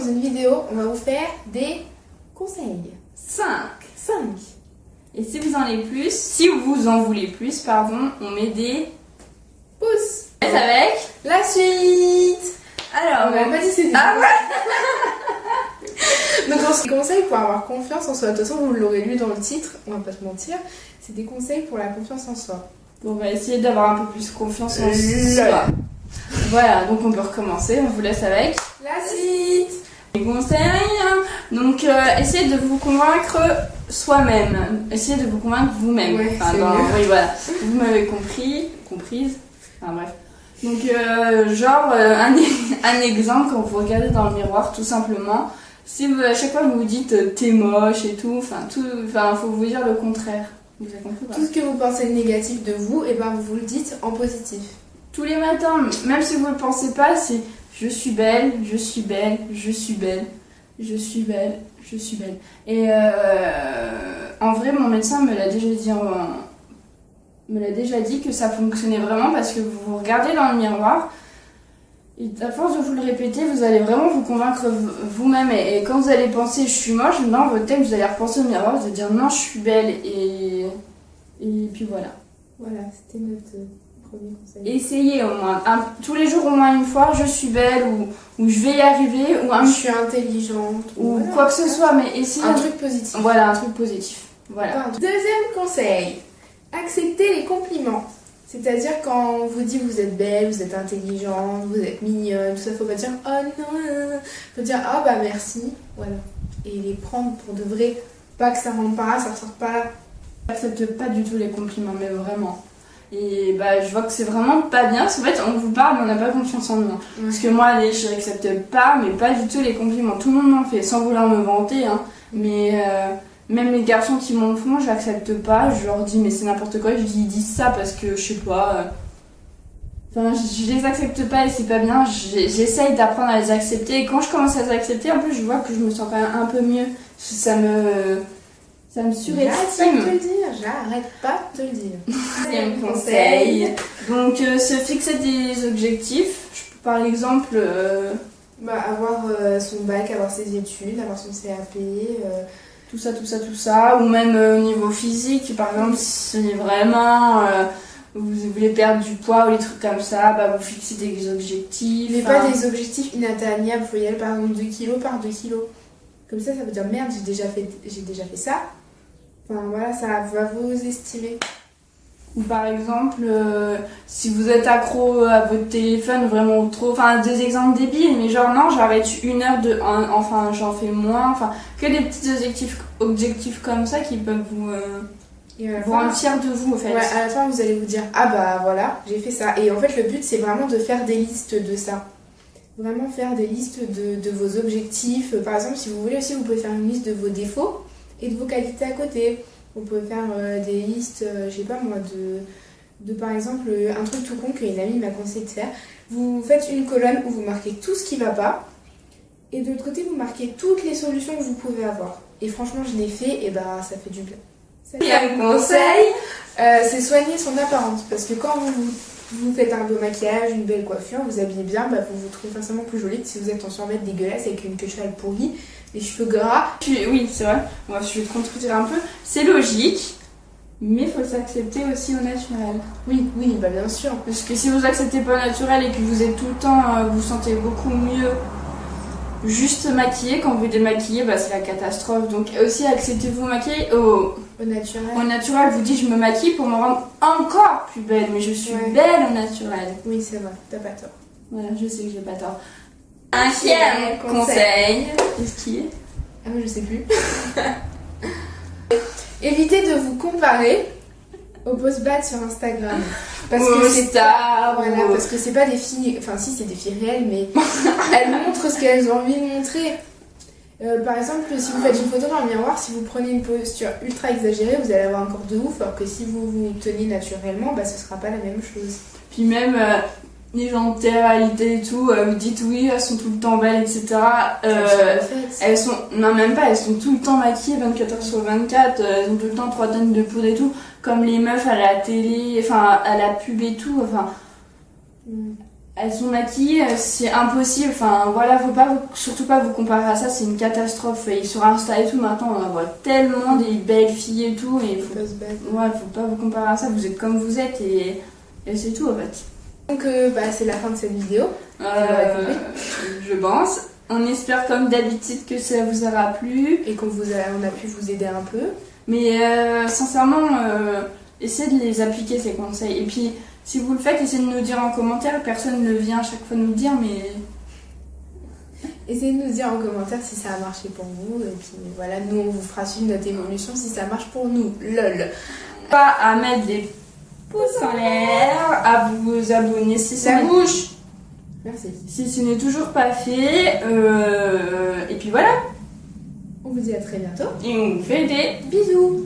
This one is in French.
dans une vidéo, on va vous faire des conseils. 5. 5. Et si vous en voulez plus, on met des pouces. Avec la suite. Alors, on n'a pas dit c'est ah ouais. Donc on se conseille pour avoir confiance en soi. De toute façon, vous l'aurez lu dans le titre, on va pas se mentir. C'est des conseils pour la confiance en soi. On va essayer d'avoir un peu plus confiance en soi. Voilà, donc on peut recommencer. On vous laisse avec la suite. Les conseils. Donc, essayez de vous convaincre soi-même. Essayez de vous convaincre vous-même. Ouais, oui, voilà. Vous m'avez comprise. Enfin bref. Donc, un exemple quand vous regardez dans le miroir, tout simplement. Si vous, à chaque fois vous vous dites t'es moche et tout, faut vous dire le contraire. Vous avez compris pas ? Tout ce que vous pensez de négatif de vous, et ben vous le dites en positif. Tous les matins, même si vous ne le pensez pas, c'est je suis belle, je suis belle, je suis belle, je suis belle, je suis belle. Et en vrai, mon médecin me l'a déjà dit que ça fonctionnait vraiment parce que vous vous regardez dans le miroir et à force de vous le répéter, vous allez vraiment vous convaincre vous-même. Et quand vous allez penser je suis moche, dans votre tête, vous allez repenser au miroir, vous allez dire non, je suis belle. Et puis voilà. Voilà, c'était notre premier conseil. Essayez au moins, tous les jours au moins une fois, je suis belle ou je vais y arriver ou je suis intelligente ou voilà, quoi que ce soit, mais essayez un truc positif. Voilà, un truc positif. Voilà. Deuxième conseil, acceptez les compliments. C'est-à-dire quand on vous dit vous êtes belle, vous êtes intelligente, vous êtes mignonne, tout ça, faut pas dire oh non, faut dire ah bah merci, voilà. Et les prendre pour de vrai, pas que ça rentre pas là, ça ressort pas là. J'accepte pas du tout les compliments, mais vraiment. Et bah je vois que c'est vraiment pas bien, parce qu'en fait on vous parle mais on n'a pas confiance en nous. Parce que moi je n'accepte pas, mais pas du tout les compliments. Tout le monde m'en fait, sans vouloir me vanter, hein. Mais même les garçons qui m'en font, j'accepte pas. Je leur dis mais c'est n'importe quoi, je dis ils disent ça parce que je sais pas. Enfin je les accepte pas et c'est pas bien. J'essaye d'apprendre à les accepter et quand je commence à les accepter, en plus je vois que je me sens quand même un peu mieux. Ça me surestime. J'arrête pas de te le dire. Deuxième conseil. Donc se fixer des objectifs. Par exemple, avoir son bac, avoir ses études, avoir son CAP, tout ça. Ou même au niveau physique, par exemple, si vraiment vous voulez perdre du poids ou des trucs comme ça, vous fixez des objectifs. Mais pas des objectifs inatteignables. Il faut y aller par exemple 2 kilos par 2 kilos. Comme ça veut dire merde, j'ai déjà fait ça. Enfin voilà, ça va vous estimer. Ou par exemple, si vous êtes accro à votre téléphone, vraiment trop... Enfin, des exemples débiles, mais genre non, j'arrête 1 heure enfin, j'en fais moins. Enfin, que des petits objectifs comme ça qui peuvent vous rendre fiers de vous, en fait. Ouais, à la fin, vous allez vous dire, ah bah voilà, j'ai fait ça. Et en fait, le but, c'est vraiment de faire des listes de ça. Vraiment faire des listes de vos objectifs. Par exemple, si vous voulez aussi, vous pouvez faire une liste de vos défauts et de vos qualités à côté. Vous pouvez faire des listes, je sais pas moi, de par exemple, un truc tout con qu'une amie m'a conseillé de faire. Vous faites une colonne où vous marquez tout ce qui va pas et de l'autre côté, vous marquez toutes les solutions que vous pouvez avoir. Et franchement, je l'ai fait et bah ça fait du bien. Quatrième conseil, c'est soigner son apparence. Parce que quand vous faites un beau maquillage, une belle coiffure, vous habillez bien, vous vous trouvez forcément plus jolie que si vous êtes en survêt dégueulasse avec une queue cheval pourrie, les cheveux gras. Oui, c'est vrai. Moi, je vais te contredire un peu. C'est logique, mais il faut s'accepter aussi au naturel. Oui, bien sûr. Parce que si vous acceptez pas au naturel et que vous êtes tout le temps, vous vous sentez beaucoup mieux juste maquillé, quand vous démaquillez, c'est la catastrophe. Donc aussi acceptez-vous maquiller au naturel. Au naturel, vous dites je me maquille pour me rendre encore plus belle, mais je suis belle au naturel. Oui, c'est vrai, t'as pas tort. Voilà, je sais que j'ai pas tort. 5e conseil. Qu'est-ce qui est ? Ah moi je sais plus. Évitez de vous comparer aux posts bad sur Instagram. Parce que c'est parce que c'est pas des filles, enfin si c'est des filles réelles, mais elles montrent ce qu'elles ont envie de montrer. Par exemple, si vous faites une photo dans le miroir, si vous prenez une posture ultra exagérée, vous allez avoir encore de ouf, alors que si vous vous tenez naturellement, ce sera pas la même chose. Puis même les gens de télé-réalité et tout, vous dites oui, elles sont tout le temps belles, etc. Elles sont, non même pas, elles sont tout le temps maquillées 24h sur 24, elles ont tout le temps 3 tonnes de poudre et tout, comme les meufs à la télé, enfin à la pub et tout, enfin... elles sont maquillées, c'est impossible. Enfin voilà, faut pas surtout pas vous comparer à ça, c'est une catastrophe. Et sur Insta et tout, maintenant on en voit tellement des belles filles et tout. Et faut, ouais, faut pas vous comparer à ça, vous êtes comme vous êtes et c'est tout en fait. Donc c'est la fin de cette vidéo. Je pense. On espère comme d'habitude que ça vous aura plu. Et on a pu vous aider un peu. Mais sincèrement, essayez de les appliquer ces conseils. Et puis, si vous le faites, essayez de nous dire en commentaire. Personne ne vient à chaque fois nous dire, mais... Essayez de nous dire en commentaire si ça a marché pour vous. Et puis voilà, nous on vous fera suivre notre évolution si ça marche pour nous. LOL. Pas à mettre des pouces en l'air, à vous abonner si ça bouge. Merci. Si ce n'est toujours pas fait. Et puis voilà. On vous dit à très bientôt. Et on vous fait des bisous.